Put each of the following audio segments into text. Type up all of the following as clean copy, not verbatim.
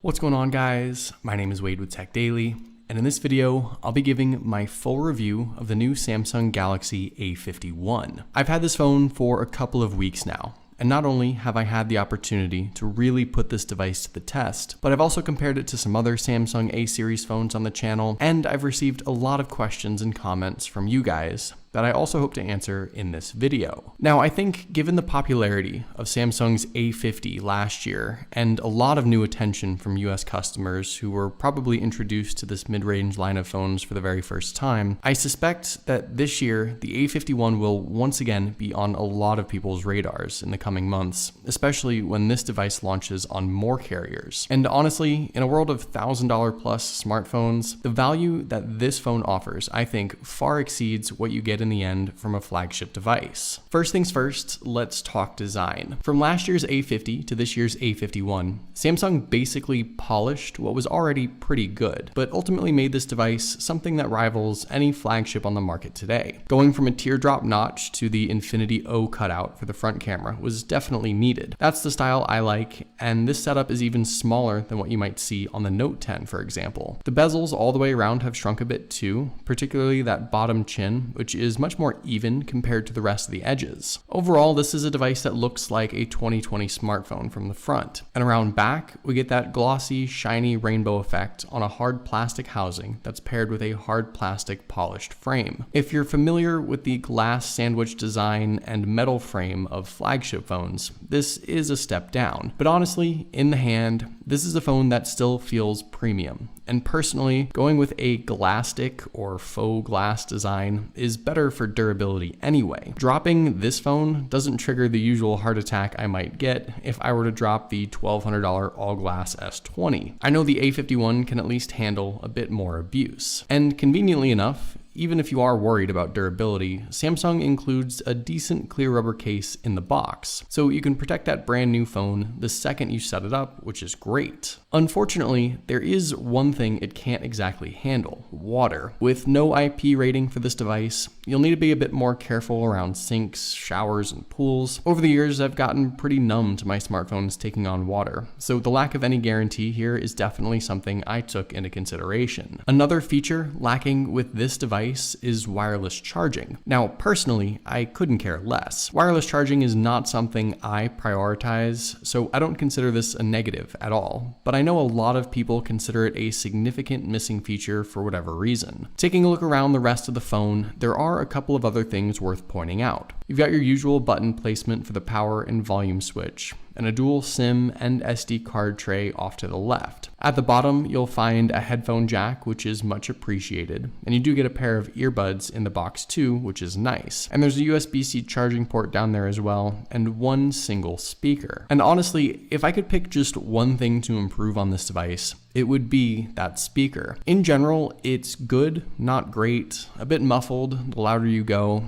What's going on, guys? My name is Wade with Tech Daily, and in this video, I'll be giving my full review of the new Samsung Galaxy A51. I've had this phone for a couple of weeks now, and not only have I had the opportunity to really put this device to the test, but I've also compared it to some other Samsung A series phones on the channel, and I've received a lot of questions and comments from you guys that I also hope to answer in this video. Now, I think given the popularity of Samsung's A50 last year and a lot of new attention from US customers who were probably introduced to this mid-range line of phones for the very first time, I suspect that this year the A51 will once again be on a lot of people's radars in the coming months, especially when this device launches on more carriers. And honestly, in a world of $1,000 plus smartphones, the value that this phone offers, I think, far exceeds what you get in the end from a flagship device. First things first, let's talk design. From last year's A50 to this year's A51, Samsung basically polished what was already pretty good, but ultimately made this device something that rivals any flagship on the market today. Going from a teardrop notch to the Infinity O cutout for the front camera was definitely needed. That's the style I like, and this setup is even smaller than what you might see on the Note 10, for example. The bezels all the way around have shrunk a bit too, particularly that bottom chin, which is much more even compared to the rest of the edges. Overall, this is a device that looks like a 2020 smartphone from the front. And around back, we get that glossy, shiny rainbow effect on a hard plastic housing that's paired with a hard plastic polished frame. If you're familiar with the glass sandwich design and metal frame of flagship phones, this is a step down. But honestly, in the hand, this is a phone that still feels premium. And personally, going with a glastic or faux glass design is better for durability anyway. Dropping this phone doesn't trigger the usual heart attack I might get if I were to drop the $1,200 all-glass S20. I know the A51 can at least handle a bit more abuse. And conveniently enough, even if you are worried about durability, Samsung includes a decent clear rubber case in the box, so you can protect that brand new phone the second you set it up, which is great. Unfortunately, there is one thing it can't exactly handle: water. With no IP rating for this device, you'll need to be a bit more careful around sinks, showers, and pools. Over the years, I've gotten pretty numb to my smartphones taking on water, so the lack of any guarantee here is definitely something I took into consideration. Another feature lacking with this device is wireless charging. Now, personally, I couldn't care less. Wireless charging is not something I prioritize, so I don't consider this a negative at all, but I know a lot of people consider it a significant missing feature for whatever reason. Taking a look around the rest of the phone, there are a couple of other things worth pointing out. You've got your usual button placement for the power and volume switch, and a dual SIM and SD card tray off to the left. At the bottom, you'll find a headphone jack, which is much appreciated, and you do get a pair of earbuds in the box too, which is nice. And there's a USB-C charging port down there as well, and one single speaker. And honestly, if I could pick just one thing to improve on this device, it would be that speaker. In general, it's good, not great, a bit muffled the louder you go.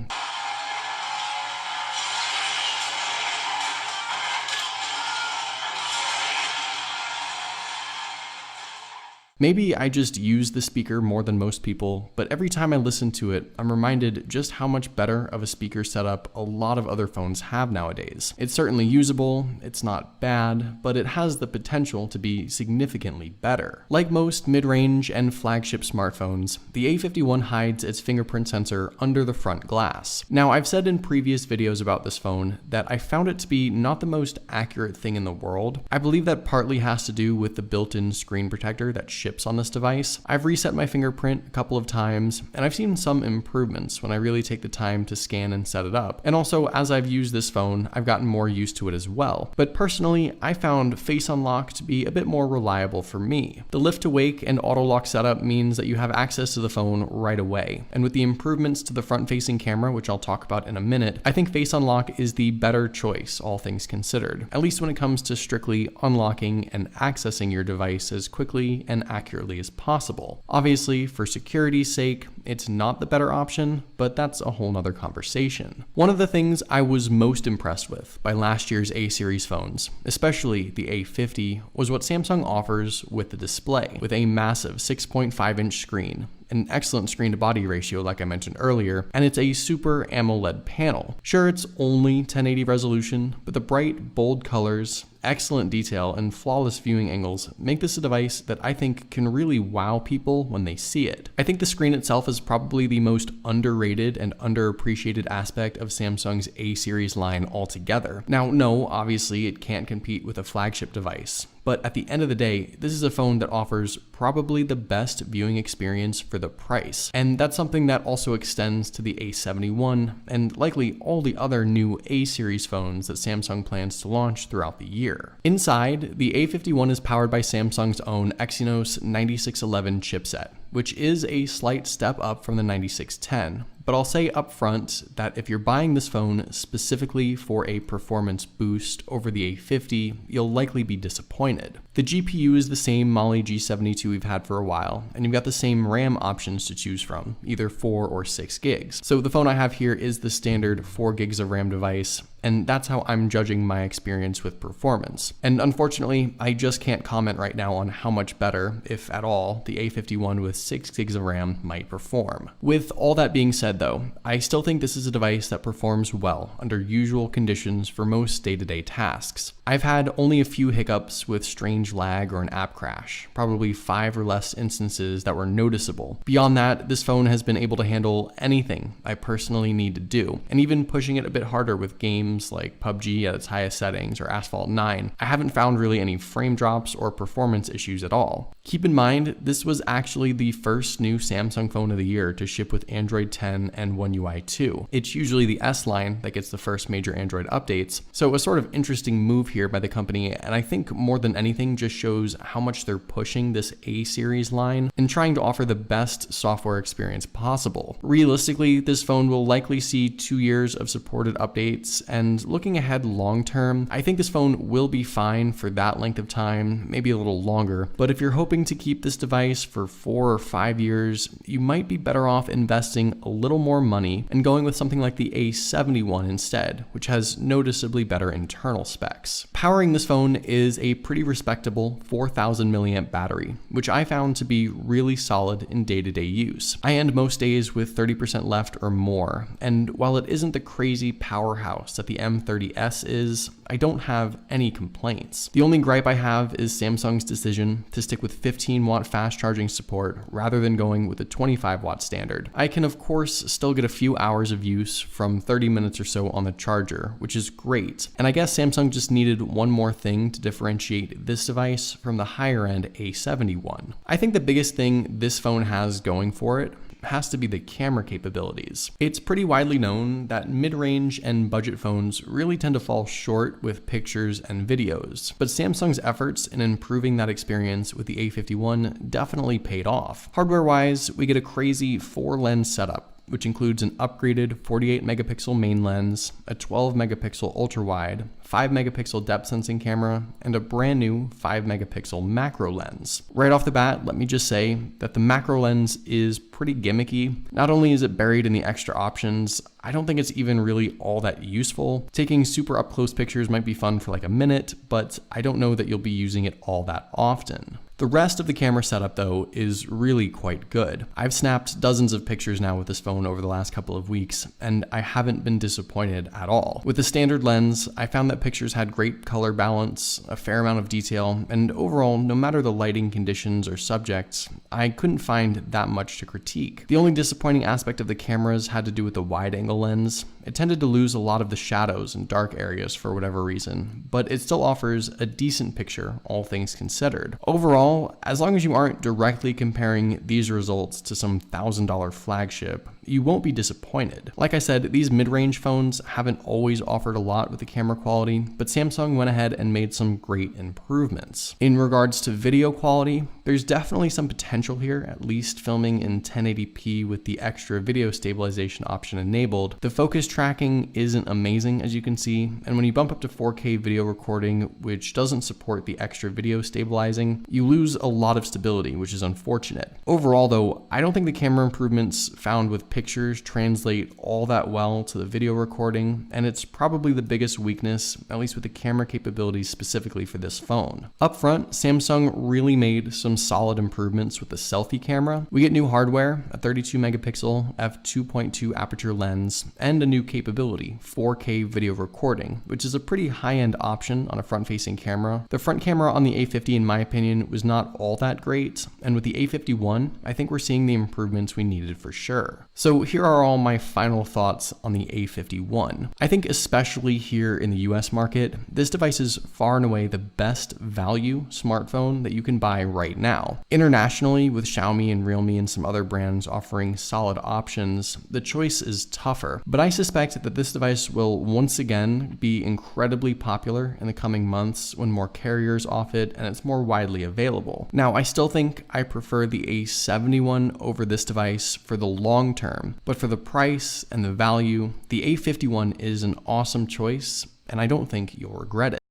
Maybe I just use the speaker more than most people, but every time I listen to it, I'm reminded just how much better of a speaker setup a lot of other phones have nowadays. It's certainly usable, it's not bad, but it has the potential to be significantly better. Like most mid-range and flagship smartphones, the A51 hides its fingerprint sensor under the front glass. Now, I've said in previous videos about this phone that I found it to be not the most accurate thing in the world. I believe that partly has to do with the built-in screen protector that ships on this device. I've reset my fingerprint a couple of times, and I've seen some improvements when I really take the time to scan and set it up. And also, as I've used this phone, I've gotten more used to it as well. But personally, I found Face Unlock to be a bit more reliable for me. The lift to wake and auto lock setup means that you have access to the phone right away. And with the improvements to the front-facing camera, which I'll talk about in a minute, I think Face Unlock is the better choice, all things considered, at least when it comes to strictly unlocking and accessing your device as quickly and accurately as possible. Obviously, for security's sake, it's not the better option, but that's a whole nother conversation. One of the things I was most impressed with by last year's A series phones, especially the A50, was what Samsung offers with the display, with a massive 6.5-inch screen, an excellent screen-to-body ratio like I mentioned earlier, and it's a Super AMOLED panel. Sure, it's only 1080 resolution, but the bright, bold colors excellent detail, and flawless viewing angles make this a device that I think can really wow people when they see it. I think the screen itself is probably the most underrated and underappreciated aspect of Samsung's A series line altogether. Now, no, obviously it can't compete with a flagship device, but at the end of the day, this is a phone that offers probably the best viewing experience for the price. And that's something that also extends to the A51 and likely all the other new A series phones that Samsung plans to launch throughout the year. Inside, the A51 is powered by Samsung's own Exynos 9611 chipset, which is a slight step up from the 9610. But I'll say up front that if you're buying this phone specifically for a performance boost over the A50, you'll likely be disappointed. The GPU is the same Mali G72 we've had for a while, and you've got the same RAM options to choose from, either 4 or 6 gigs. So the phone I have here is the standard 4 gigs of RAM device, and that's how I'm judging my experience with performance. And unfortunately, I just can't comment right now on how much better, if at all, the A51 with 6 gigs of RAM might perform. With all that being said though, I still think this is a device that performs well under usual conditions for most day-to-day tasks. I've had only a few hiccups with strange lag or an app crash, probably 5 or less instances that were noticeable. Beyond that, this phone has been able to handle anything I personally need to do, and even pushing it a bit harder with games like PUBG at its highest settings or Asphalt 9, I haven't found really any frame drops or performance issues at all. Keep in mind, this was actually the first new Samsung phone of the year to ship with Android 10 and One UI 2. It's usually the S line that gets the first major Android updates, so a sort of interesting move here by the company, and I think more than anything just shows how much they're pushing this A series line and trying to offer the best software experience possible. Realistically, this phone will likely see 2 years of supported updates, and looking ahead long term, I think this phone will be fine for that length of time, maybe a little longer, but if you're hoping to keep this device for 4 or 5 years, you might be better off investing a little more money and going with something like the A71 instead, which has noticeably better internal specs. Powering this phone is a pretty respectable 4000 mAh battery, which I found to be really solid in day-to-day use. I end most days with 30% left or more, and while it isn't the crazy powerhouse that the M30S is, I don't have any complaints. The only gripe I have is Samsung's decision to stick with 15-watt fast charging support rather than going with a 25-watt standard. I can of course still get a few hours of use from 30 minutes or so on the charger, which is great, and I guess Samsung just needed one more thing to differentiate this device from the higher-end A71. I think the biggest thing this phone has going for it has to be the camera capabilities. It's pretty widely known that mid-range and budget phones really tend to fall short with pictures and videos, but Samsung's efforts in improving that experience with the A51 definitely paid off. Hardware-wise, we get a crazy 4-lens setup, which includes an upgraded 48 megapixel main lens, a 12 megapixel ultra wide, 5 megapixel depth sensing camera, and a brand new 5 megapixel macro lens. Right off the bat, let me just say that the macro lens is pretty gimmicky. Not only is it buried in the extra options, I don't think it's even really all that useful. Taking super up close pictures might be fun for like a minute, but I don't know that you'll be using it all that often. The rest of the camera setup though is really quite good. I've snapped dozens of pictures now with this phone over the last couple of weeks, and I haven't been disappointed at all. With the standard lens, I found that pictures had great color balance, a fair amount of detail, and overall, no matter the lighting conditions or subjects, I couldn't find that much to critique. The only disappointing aspect of the cameras had to do with the wide angle lens. It tended to lose a lot of the shadows and dark areas for whatever reason, but it still offers a decent picture, all things considered. Overall, as long as you aren't directly comparing these results to some $1,000 flagship, you won't be disappointed. Like I said, these mid-range phones haven't always offered a lot with the camera quality, but Samsung went ahead and made some great improvements. In regards to video quality, there's definitely some potential here, at least filming in 1080p with the extra video stabilization option enabled. The focus tracking isn't amazing, as you can see, and when you bump up to 4K video recording, which doesn't support the extra video stabilizing, you lose a lot of stability, which is unfortunate. Overall though, I don't think the camera improvements found with pictures translate all that well to the video recording, and it's probably the biggest weakness, at least with the camera capabilities specifically for this phone. Up front, Samsung really made some solid improvements with the selfie camera. We get new hardware, a 32 megapixel f2.2 aperture lens, lens and a new capability, 4K video recording, which is a pretty high-end option on a front-facing camera. The front camera on the A50, in my opinion, was not all that great, and with the A51, I think we're seeing the improvements we needed for sure. So here are all my final thoughts on the A51. I think especially here in the US market, this device is far and away the best value smartphone that you can buy right now. Internationally, with Xiaomi and Realme and some other brands offering solid options, the choice is tougher. But I suspect that this device will once again be incredibly popular in the coming months when more carriers offer it and it's more widely available. Now, I still think I prefer the A71 over this device for the long term, but for the price and the value, the A51 is an awesome choice, and I don't think you'll regret it.